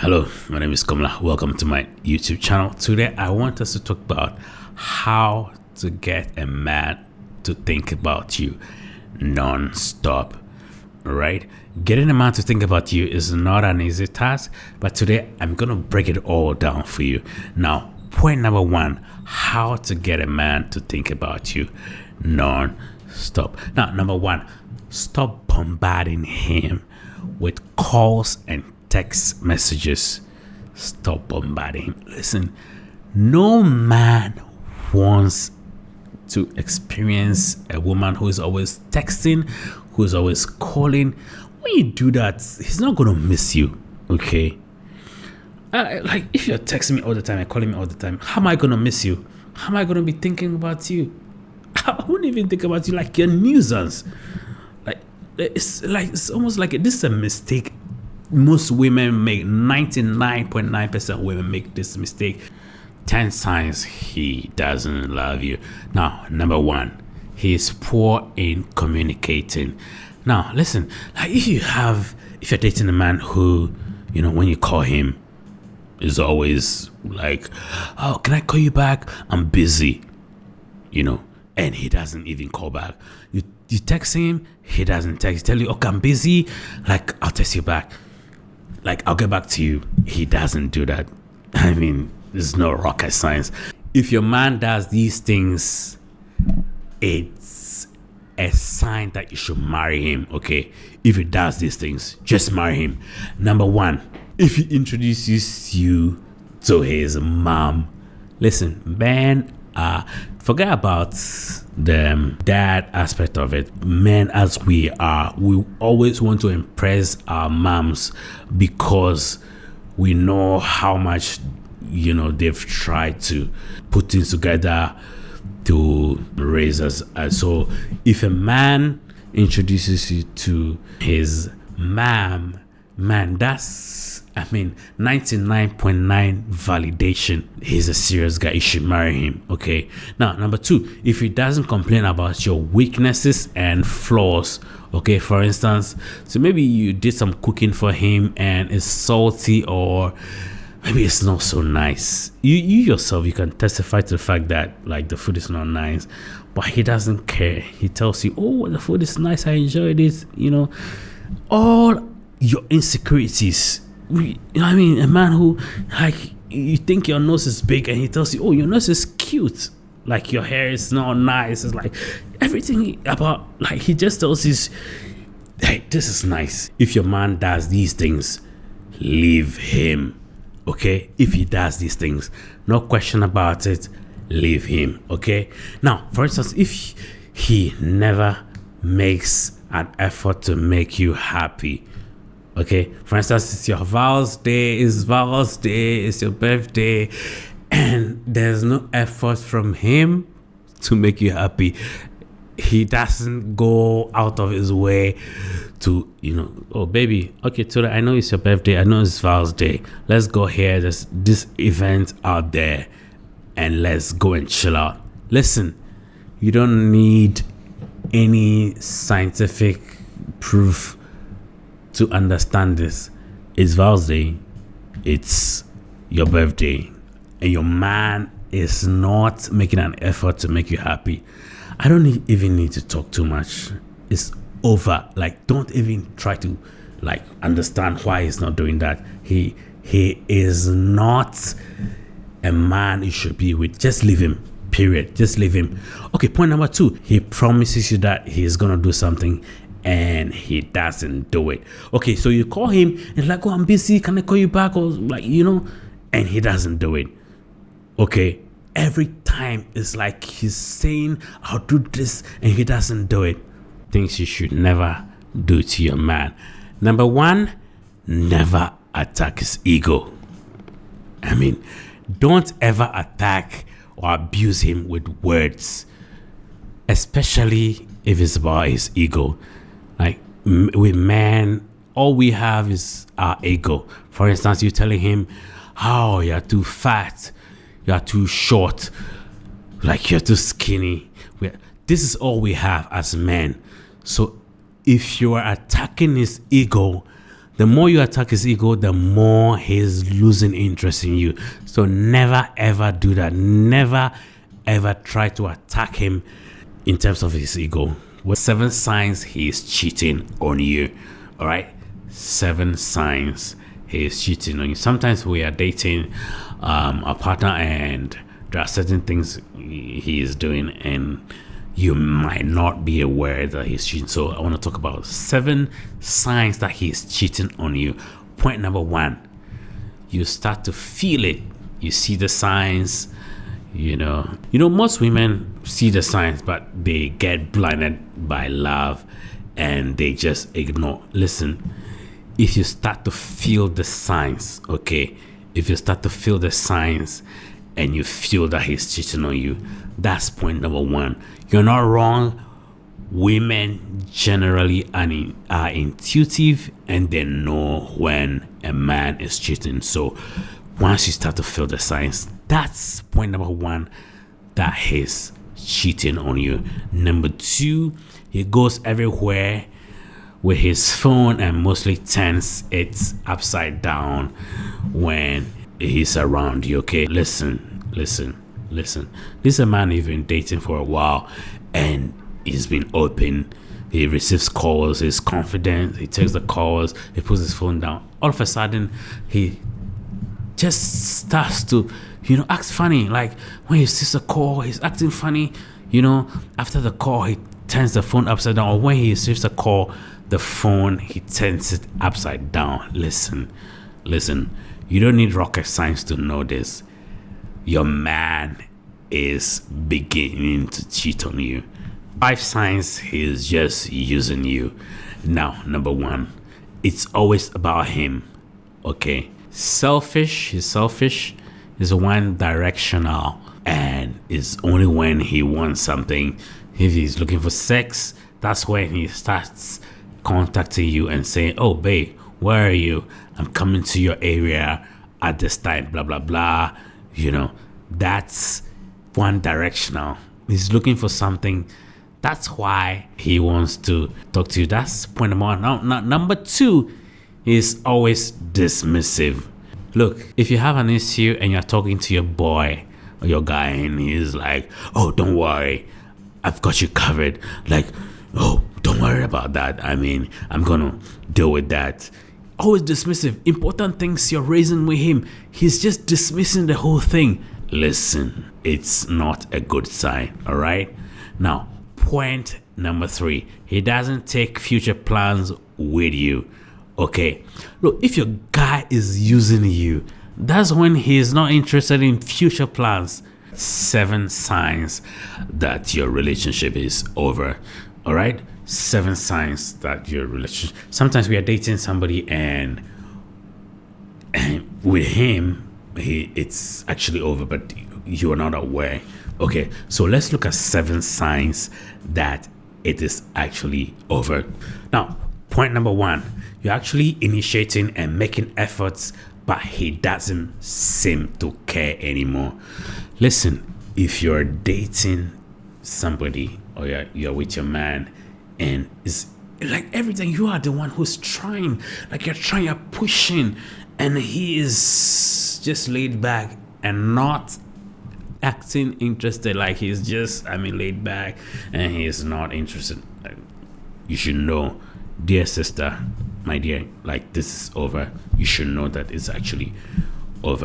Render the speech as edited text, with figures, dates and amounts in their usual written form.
Hello, my name is Komla. Welcome to my YouTube channel. Today, I want us to talk about how to get a man to think about you non-stop. Right? Getting a man to think about you is not an easy task, but today I'm going to break it all down for you. Now, point number one, how to get a man to think about you non-stop. Now, number one, stop bombarding him with calls and text messages. Stop bombarding him. Listen, no man wants to experience a woman who is always texting, who is always calling. When you do that, he's not going to miss you, okay? Like, if you're texting me all the time and calling me all the time, how am I going to miss you? How am I going to be thinking about you? I wouldn't even think about you like you're a nuisance. It's almost like this is a mistake most women make. 99.9% of women make this mistake. 10 signs he doesn't love you. Now, number one, he is poor in communicating. Now, listen, like if you're dating a man who, when you call him, is always like, oh, can I call you back? I'm busy, and he doesn't even call back. You text him, he doesn't text. Tell you, okay, I'm busy. Like, I'll text you back. Like, I'll get back to you. He doesn't do that. I mean, there's no rocket science. If your man does these things, it's a sign that you should marry him, okay? If he does these things, just marry him. Number one, if he introduces you to his mom, listen, men, forget about the dad aspect of it. Men, as we are, we always want to impress our moms because we know how much they've tried to put things together to raise us. So if a man introduces you to his mom, man, that's 99.9 validation. He's a serious guy. You should marry him, okay? Now, number two, if he doesn't complain about your weaknesses and flaws, okay? For instance, so maybe you did some cooking for him and it's salty, or maybe it's not so nice. You yourself, you can testify to the fact that like the food is not nice, but he doesn't care. He tells you, oh, the food is nice, I enjoyed it, all your insecurities. A man who, like, you think your nose is big and he tells you, oh, your nose is cute, like your hair is not nice. It's like everything about, like, he just tells you, hey, this is nice. If your man does these things, leave him, okay? If he does these things, no question about it, leave him, okay? Now, for instance, if he never makes an effort to make you happy, okay, for instance, it's your vows day, it's your birthday, and there's no effort from him to make you happy. He doesn't go out of his way to, oh, baby, okay, today I know it's your birthday, I know it's vows day. Let's go here, there's this event out there, and let's go and chill out. Listen, you don't need any scientific proof to understand this. It's vows day, it's your birthday, and your man is not making an effort to make you happy. I don't even need to talk too much. It's over. Like, don't even try to understand why he's not doing that. He is not a man you should be with. Just leave him, period. Just leave him. Okay, point number two, he promises you that he's gonna do something and he doesn't do it. Okay, so you call him and like, oh, I'm busy, can I call you back? Or and he doesn't do it. Okay, every time it's like he's saying, I'll do this, and he doesn't do it. Things you should never do to your man. Number one, never attack his ego. Don't ever attack or abuse him with words, especially if it's about his ego. Like, with men, all we have is our ego. For instance, you're telling him, oh, you're too fat, you're too short, like you're too skinny. This is all we have as men. So if you are attacking his ego, The more you attack his ego, the more he's losing interest in you. So never ever do that. Never ever try to attack him in terms of his ego. With 7 signs he is cheating on you. All right, 7 signs he is cheating on you. Sometimes we are dating a partner and there are certain things he is doing and you might not be aware that he's cheating. So I want to talk about 7 signs that he's cheating on you. Point number 1, you start to feel it. You see the signs. You know, most women see the signs, but they get blinded by love and they just ignore. Listen, if you start to feel the signs, okay, if you start to feel the signs and you feel that he's cheating on you, that's point number 1. You're not wrong. Women generally are intuitive and they know when a man is cheating. So once you start to feel the signs, that's point number 1, that he's cheating on you. Number 2, he goes everywhere with his phone and mostly turns it upside down when he's around you. Okay, listen. This is a man you've been dating for a while and he's been open. He receives calls, he's confident, he takes the calls, he puts his phone down. All of a sudden, he just starts to, act funny. Like when he receives a call, he's acting funny. After the call, he turns the phone upside down. Or when he receives a call, the phone, he turns it upside down. Listen. You don't need rocket science to know this. Your man is beginning to cheat on you. 5 signs he's just using you. Now, number 1, it's always about him. Okay. Selfish. He's selfish. He's one directional. And it's only when he wants something. If he's looking for sex, that's when he starts contacting you and saying, oh, babe, where are you? I'm coming to your area at this time, blah, blah, blah. That's one directional. He's looking for something. That's why he wants to talk to you. That's point number 1. Now, number 2 is always dismissive. Look, if you have an issue and you're talking to your boy or your guy and he's like, oh, don't worry, I've got you covered. Like, oh, don't worry about that. I mean, I'm gonna deal with that. Always dismissive. Important things you're raising with him, he's just dismissing the whole thing. Listen, it's not a good sign, all right? Now, point number 3, he doesn't take future plans with you. Okay, look, if your guy is using you, that's when he is not interested in future plans. 7 signs that your relationship is over. All right, 7 signs that your relationship. Sometimes we are dating somebody and with him, it's actually over, but you are not aware. Okay, so let's look at 7 signs that it is actually over. Now, point number 1, you're actually initiating and making efforts, but he doesn't seem to care anymore. Listen, if you're dating somebody or you're with your man and it's like everything, you are the one who's trying, like you're pushing, and he is just laid back and not acting interested, like he's just laid back and he's not interested. You should know, dear sister, my dear, like this is over. You should know that it's actually over.